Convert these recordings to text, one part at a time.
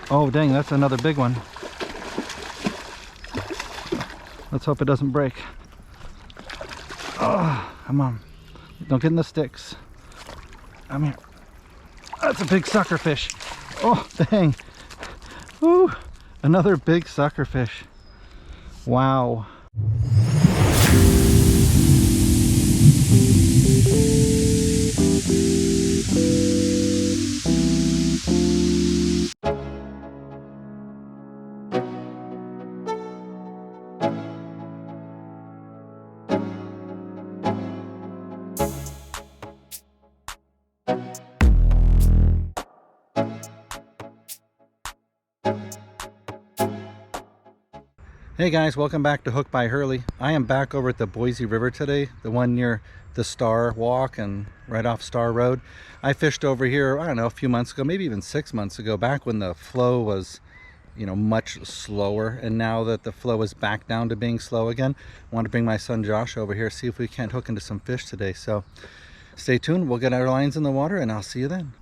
Oh dang, that's another big one. Let's hope it doesn't break. Oh, come on. Don't get in the sticks. Come here. That's a big sucker fish. Oh, dang. Woo. Another big sucker fish. Wow. Hey guys, welcome back to Hook by Hurley. I am back over at the Boise River today, the one near the Star Walk and right off Star Road. I fished over here, I don't know, a few months ago, maybe even 6 months ago, back when the flow was, you know, much slower. And now that the flow is back down to being slow again, I want to bring my son Josh over here, see if we can't hook into some fish today. So stay tuned, we'll get our lines in the water and I'll see you then.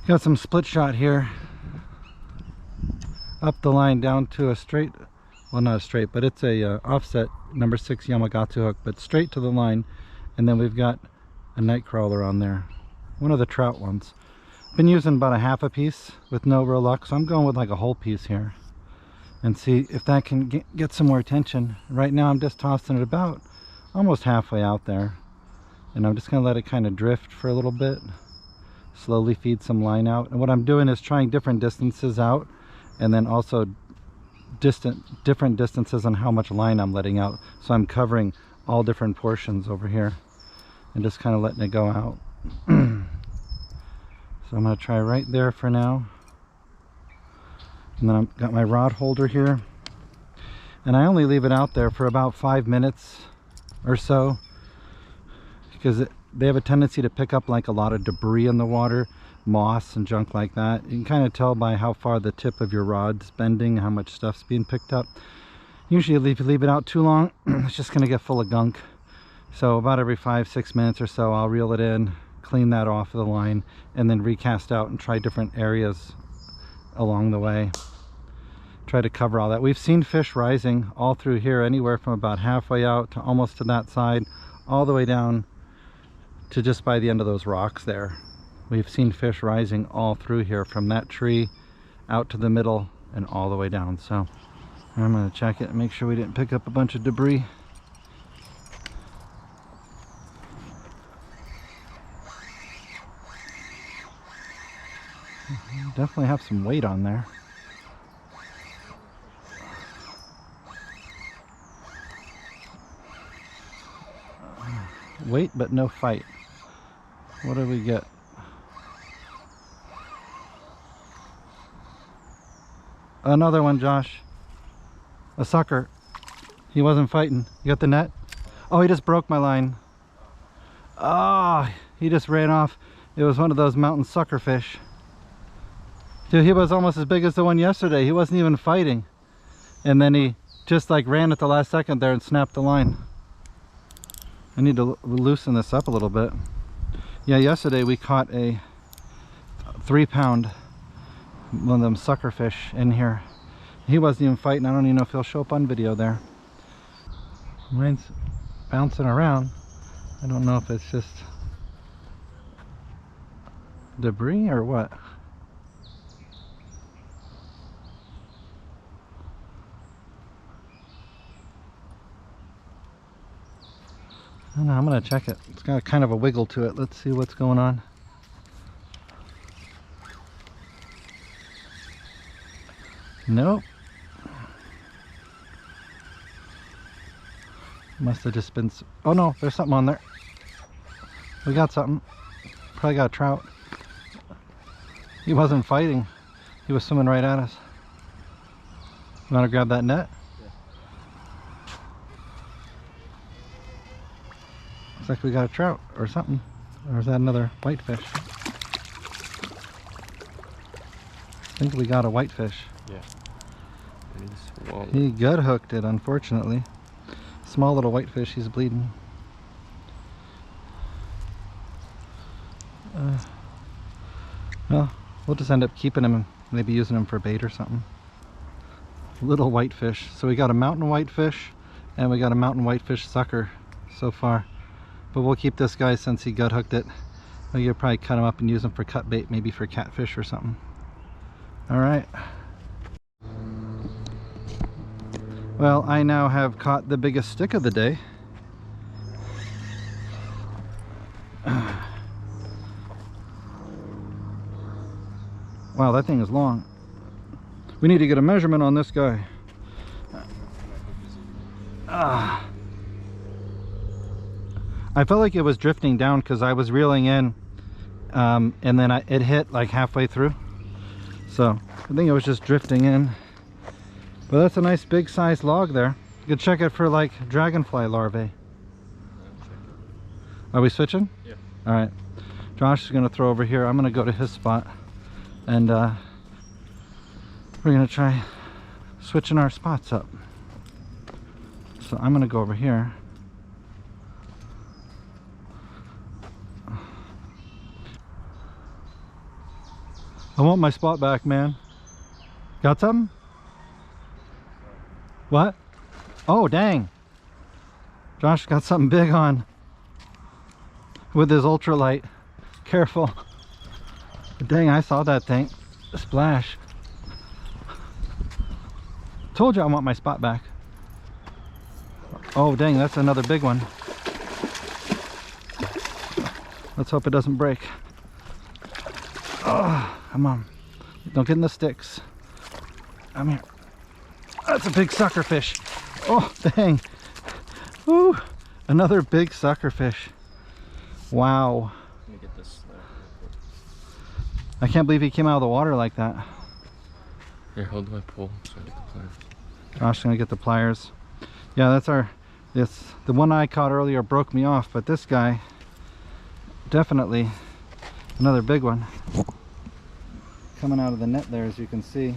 Got some split shot here. Up the line down to a straight, well, not a straight, but it's a offset number 6 Yamagata hook, but straight to the line. And then we've got a night crawler on there, one of the trout ones. Been using about a half a piece with no real luck, so I'm going with like a whole piece here and see if that can get some more attention. Right now I'm just tossing it about almost halfway out there, and I'm just gonna let it kind of drift for a little bit, slowly feed some line out. And what I'm doing is trying different distances out, and then also different distances on how much line I'm letting out, so I'm covering all different portions over here and just kind of letting it go out. So I'm going to try right there for now, and then I've got my rod holder here, and I only leave it out there for about 5 minutes or so because they have a tendency to pick up like a lot of debris in the water, moss and junk like that. You can kind of tell by how far the tip of your rod's bending, how much stuff's being picked up. Usually if you leave it out too long, it's just going to get full of gunk. So about every 5-6 minutes or so, I'll reel it in, clean that off of the line, and then recast out and try different areas along the way. Try to cover all that. We've seen fish rising all through here, anywhere from about halfway out to almost to that side, all the way down to just by the end of those rocks there. We've seen fish rising all through here, from that tree out to the middle and all the way down. So I'm going to check it and make sure we didn't pick up a bunch of debris. Definitely have some weight on there. Weight but no fight. What do we get? Another one, Josh. A sucker. He wasn't fighting. You got the net? Oh, he just broke my line. Ah, oh, he just ran off. It was one of those mountain sucker fish. Dude, he was almost as big as the one yesterday. He wasn't even fighting. And then he just like ran at the last second there and snapped the line. I need to loosen this up a little bit. Yeah, yesterday we caught a 3-pound one of them sucker fish in here. He wasn't even fighting. I don't even know if he'll show up on video there. Mine's bouncing around. I don't know if it's just debris or what. I don't know, I'm gonna check it. It's got kind of a wiggle to it. Let's see what's going on. Nope. Must have just been... Oh no, there's something on there. We got something. Probably got a trout. He wasn't fighting. He was swimming right at us. You want to grab that net? Yeah. Looks like we got a trout or something. Or is that another whitefish? I think we got a whitefish. Yeah. He gut hooked it, unfortunately. Small little whitefish, he's bleeding. Well, we'll just end up keeping him Maybe using them for bait or something. Little whitefish. So we got a mountain whitefish and we got a mountain whitefish sucker so far. But we'll keep this guy since he gut hooked it. We could probably cut him up and use him for cut bait, maybe for catfish or something. All right. Well, I now have caught the biggest stick of the day. Wow, that thing is long. We need to get a measurement on this guy. I felt like it was drifting down because I was reeling in and then it hit like halfway through. So I think it was just drifting in. But that's a nice big size log there. You could check it for like dragonfly larvae. Are we switching? Yeah. All right. Josh is going to throw over here. I'm going to go to his spot. And we're going to try switching our spots up. So I'm going to go over here. I want my spot back, man. Got something? What? Oh, dang. Josh got something big on with his ultralight. Careful. Dang, I saw that thing. Splash. Told you I want my spot back. Oh, dang, that's another big one. Let's hope it doesn't break. Oh, come on. Don't get in the sticks. Come here. That's a big sucker fish. Oh, dang. Woo. Another big sucker fish. Wow. Let me get this. I can't believe he came out of the water like that. Here, hold my pole so I get the pliers. Josh's gonna get the pliers. Yeah, that's our, the one I caught earlier broke me off, but this guy, definitely another big one. Coming out of the net there, as you can see.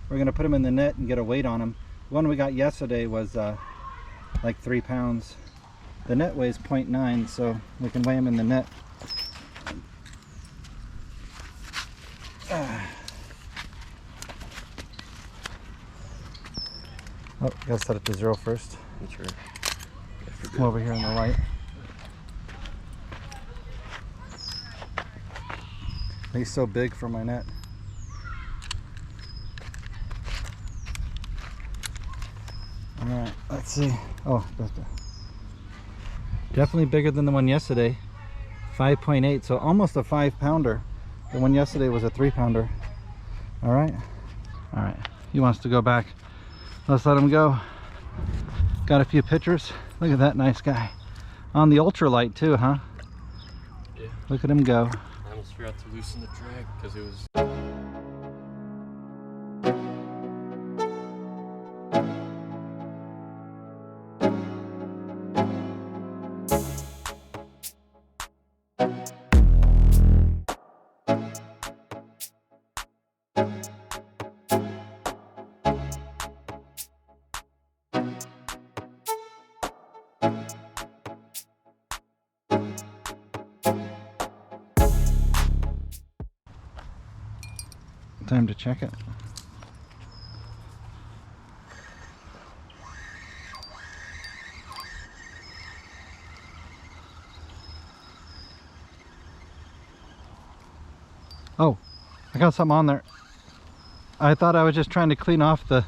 We're gonna put him in the net and get a weight on him. The one we got yesterday was like 3 pounds. The net weighs 0.9, so we can weigh him in the net. Oh, gotta set it to 0 first. Sure. Come over here on the light. He's so big for my net. Alright, let's see. Oh, definitely bigger than the one yesterday. 5.8, so almost a 5-pounder. The one yesterday was a 3-pounder. Alright. Alright, he wants to go back. Let's let him go. Got a few pictures. Look at that nice guy. On the ultralight too, huh? Yeah. Look at him go. I almost forgot to loosen the drag because it was... Time to check it. Oh, I got something on there. I thought I was just trying to clean off the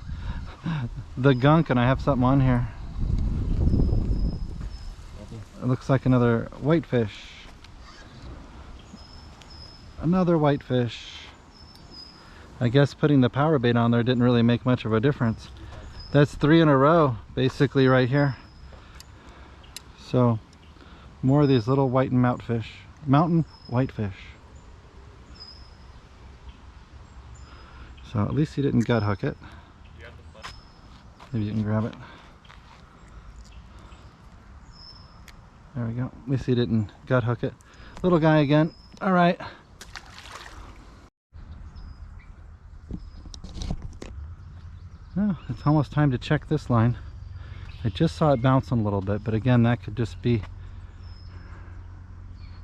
gunk, and I have something on here. It looks like another whitefish. Another whitefish. I guess putting the power bait on there didn't really make much of a difference. That's 3 in a row, basically, right here. So, more of these little mountain whitefish. So at least he didn't gut hook it. Maybe you can grab it. There we go. At least he didn't gut hook it. Little guy again. All right. Well, it's almost time to check this line. I just saw it bouncing a little bit, but again, that could just be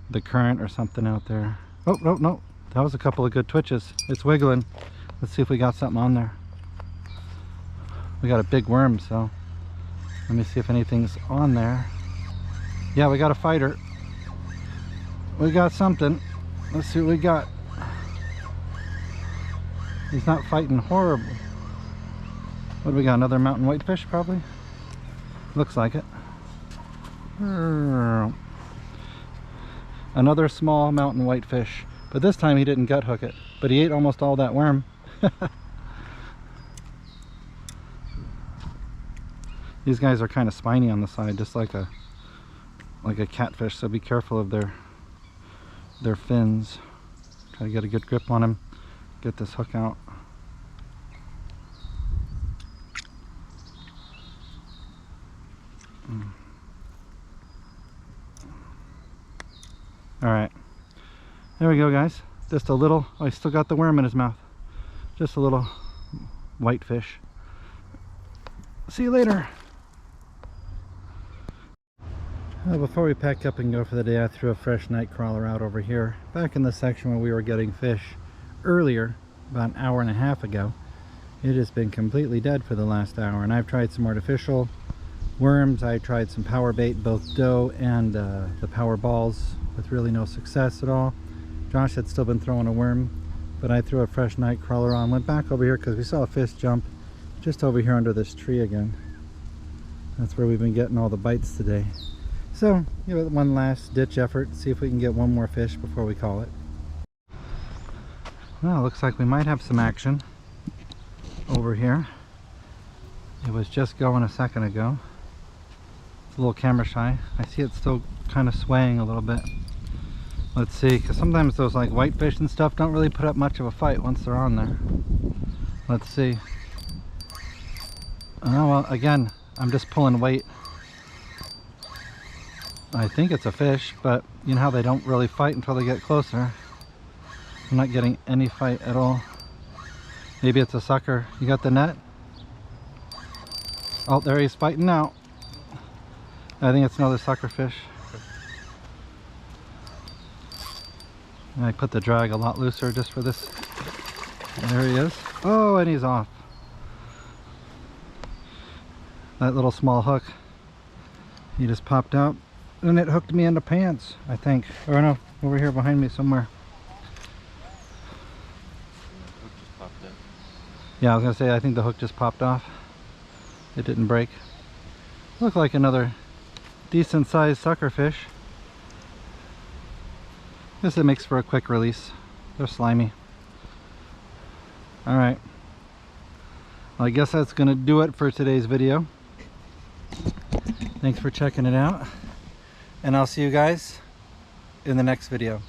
the current or something out there. Oh, no, no. That was a couple of good twitches. It's wiggling. Let's see if we got something on there. We got a big worm, so let me see if anything's on there. Yeah, we got a fighter. We got something. Let's see what we got. He's not fighting horrible. What do we got? Another mountain whitefish, probably? Looks like it. Another small mountain whitefish. But this time he didn't gut hook it. But he ate almost all that worm. These guys are kind of spiny on the side, just like a catfish, so be careful of their fins. Try to get a good grip on him. Get this hook out. Alright, there we go, guys. Just a little, oh, he still got the worm in his mouth. Just a little whitefish. See you later. Before we pack up and go for the day, I threw a fresh night crawler out over here, back in the section where we were getting fish earlier, about an hour and a half ago. It has been completely dead for the last hour, and I've tried some artificial worms. I tried some power bait, both dough and the power balls, with really no success at all. Josh had still been throwing a worm, but I threw a fresh night crawler on. Went back over here because we saw a fish jump just over here under this tree again. That's where we've been getting all the bites today. So give it one last ditch effort, see if we can get one more fish before we call it. Well, looks like we might have some action over here. It was just going a second ago. It's a little camera shy. I see it still kind of swaying a little bit. Let's see, because sometimes those like whitefish and stuff don't really put up much of a fight once they're on there. Let's see. Oh, well, again, I'm just pulling weight. I think it's a fish, but you know how they don't really fight until they get closer. I'm not getting any fight at all. Maybe it's a sucker. You got the net? Oh, there he's fighting now. I think it's another sucker fish. And I put the drag a lot looser just for this. There he is. Oh, and he's off. That little small hook, he just popped out. And it hooked me in the pants, I think. Or no, over here behind me somewhere. Hook just popped in. Yeah, I was gonna say, I think the hook just popped off. It didn't break. Looked like another decent sized sucker fish. Guess it makes for a quick release. They're slimy. Alright. Well, I guess that's gonna do it for today's video. Thanks for checking it out. And I'll see you guys in the next video.